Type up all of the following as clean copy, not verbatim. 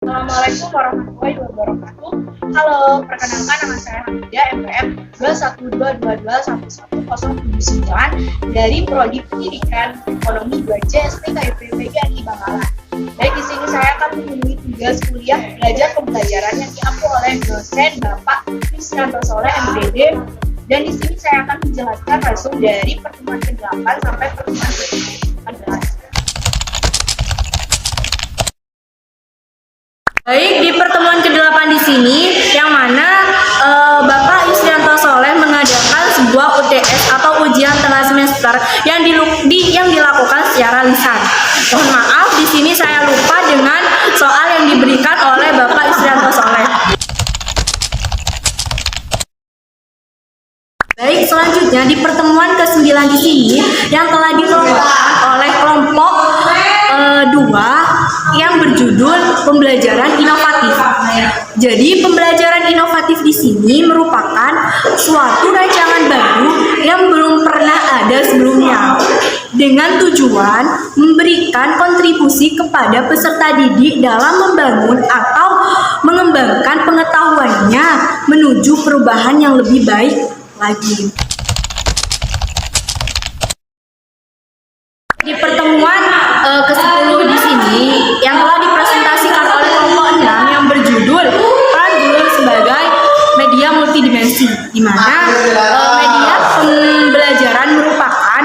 Assalamualaikum warahmatullahi wabarakatuh. Halo, perkenalkan nama saya Hamidah MPM 21222111079 dari Prodi Pendidikan Ekonomi 2C STKIP PGRI Bangkalan. Baik, di sini saya akan memenuhi tugas kuliah belajar pembelajaran yang diampu oleh dosen Bapak Yusrianto Soleh MPD. Dan di sini saya akan menjelaskan langsung dari pertemuan ke-8 sampai pertemuan ke-11. Baik, di pertemuan ke-8 di sini, yang mana Bapak Yusrianto Soleh mengadakan sebuah UTS atau ujian tengah semester yang dilakukan secara lisan. Mohon maaf, di sini saya lupa dengan soal yang diberikan oleh Bapak Yusrianto Soleh. Baik, selanjutnya di pertemuan ke-9 di sini yang telah dikelompokkan oleh kelompok 2 yang berjudul pembelajaran inovatif. Jadi pembelajaran inovatif di sini merupakan suatu rancangan baru yang belum pernah ada sebelumnya, dengan tujuan memberikan kontribusi kepada peserta didik dalam membangun atau mengembangkan pengetahuannya menuju perubahan yang lebih baik lagi. Di pertemuan ke-10 di sini yang telah dipresentasikan oleh kelompok 6 yang berjudul peran guru sebagai media multidimensi, di mana media pembelajaran merupakan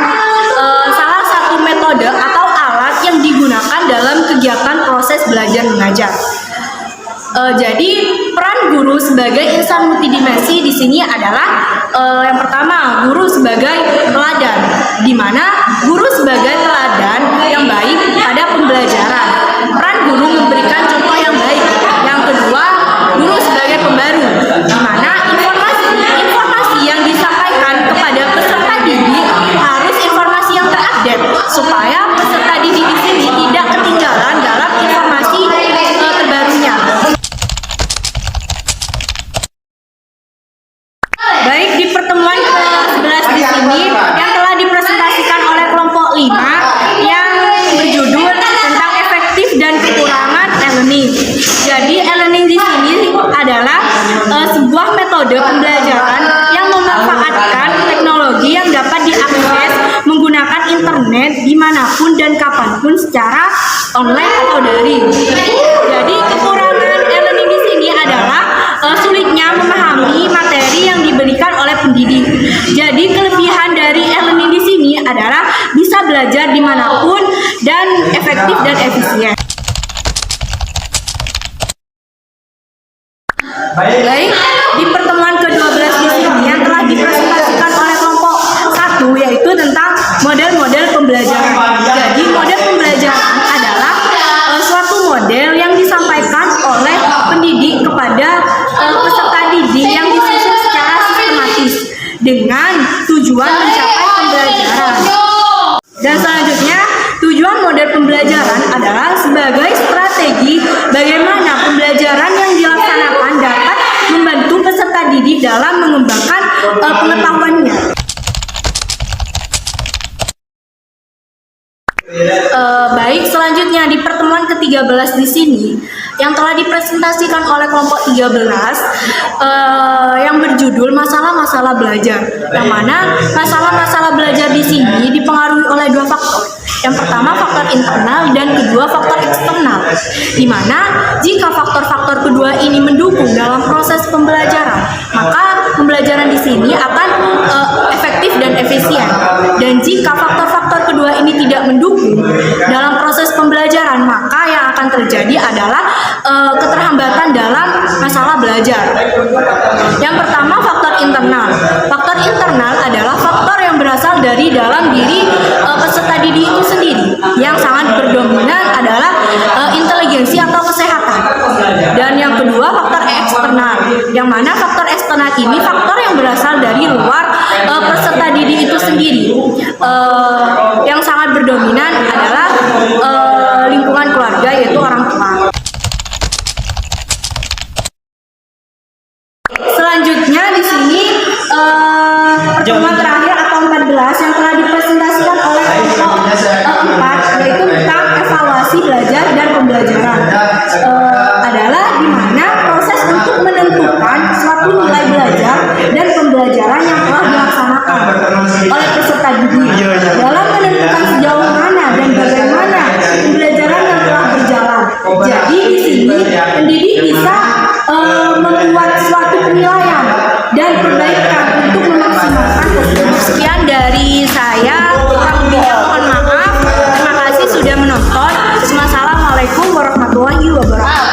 salah satu metode atau alat yang digunakan dalam kegiatan proses belajar mengajar. Jadi peran guru sebagai insan multidimensi di sini adalah yang pertama, guru sebagai teladan, di mana guru sebagai teladan yang baik pada pembelajaran. Peran guru memberikan contoh yang baik. Yang kedua, guru sebagai pembaru, di mana informasi yang disampaikan kepada peserta didik harus informasi yang terupdate supaya peserta didik di sini tidak ketinggalan dalam informasi terbarunya. Baik, di pertemuan ke-11 di sini yang telah dipresentasikan oleh kelompok 5 yang berjudul tentang efektif dan kekurangan e-learning. Jadi e-learning di sini adalah sebuah metode pembelajaran yang memanfaatkan teknologi yang dapat diakses menggunakan internet dimanapun dan kapanpun secara online atau daring. Jadi kekurangan e-learning di sini adalah sulitnya memahami materi yang diberikan oleh pendidik. Jadi kelebihan dari e-learning di sini adalah bisa belajar dimanapun dan efektif dan efisien. Baik, di pertemuan ke-12 di sini yang telah dipresentasikan oleh kelompok 1 yaitu tentang model-model pembelajaran. Jadi model pembelajaran adalah suatu model yang disampaikan oleh pendidik kepada peserta didik yang disusun secara sistematis dengan tujuan mencapai pembelajaran. Dan selanjutnya, tujuan model pembelajaran adalah sebagai strategi bagaimana pembelajaran yang dilaksanakan dapat membantu peserta didik dalam mengembangkan pengetahuannya. Baik, selanjutnya di pertemuan ke-13 di sini yang telah dipresentasikan oleh kelompok 13 yang berjudul masalah-masalah belajar. Yang mana masalah-masalah belajar di sini dipengaruhi oleh dua faktor. Yang pertama faktor internal dan kedua faktor eksternal. Di mana jika faktor-faktor kedua ini mendukung dalam proses pembelajaran, maka pembelajaran di sini akan efektif dan efisien. Dan jika faktor-faktor kedua ini tidak mendukung dalam proses pembelajaran, maka yang akan terjadi adalah keterhambatan dalam masalah belajar. Yang pertama faktor internal. Faktor internal adalah faktor yang berasal dari dalam diri peserta didik itu sendiri. Yang sangat berdominan adalah inteligensi atau kesehatan. Dan yang kedua faktor eksternal. Yang mana faktor eksternal ini faktor yang berasal dari luar peserta didik itu sendiri. Yang sangat berdominan adalah lingkungan keluarga, yaitu orang tua. Selanjutnya di sini pertemuan terakhir atau 14 yang telah dipresentasikan oleh kelompok 4 yaitu tentang evaluasi aksi belajar dan pembelajaran. Adalah di mana proses untuk menentukan suatu nilai belajar dan pembelajaran yang telah dilaksanakan oleh peserta didik dalam menentukan sejauh mana dan bagaimana pembelajaran yang telah berjalan. Jadi di sini pendidik bisa membuat suatu penilaian dan perbaikan untuk memaksimalkan keseluruhan. Sekian dari saya, kurang lebihnya mohon maaf. Terima kasih sudah menonton. Wassalamualaikum warahmatullahi wabarakatuh.